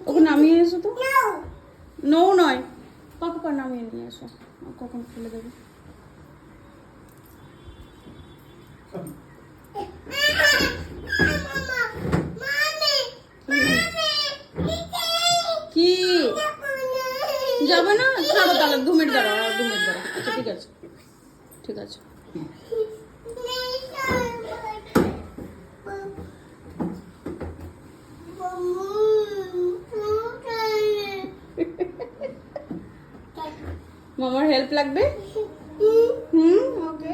ওকে নামিয়ে এসো তো। নো নয়, পাপা নামিয়ে নিয়ে এসো, কখন খুলে দেবে। কি যাবে না? ছাড়ো তাহলে, 2 মিনিট দাঁড়াও, 2 মিনিট দাঁড়াও। আচ্ছা ঠিক আছে, ঠিক আছে। মামার হেল্প লাগবে? ওকে।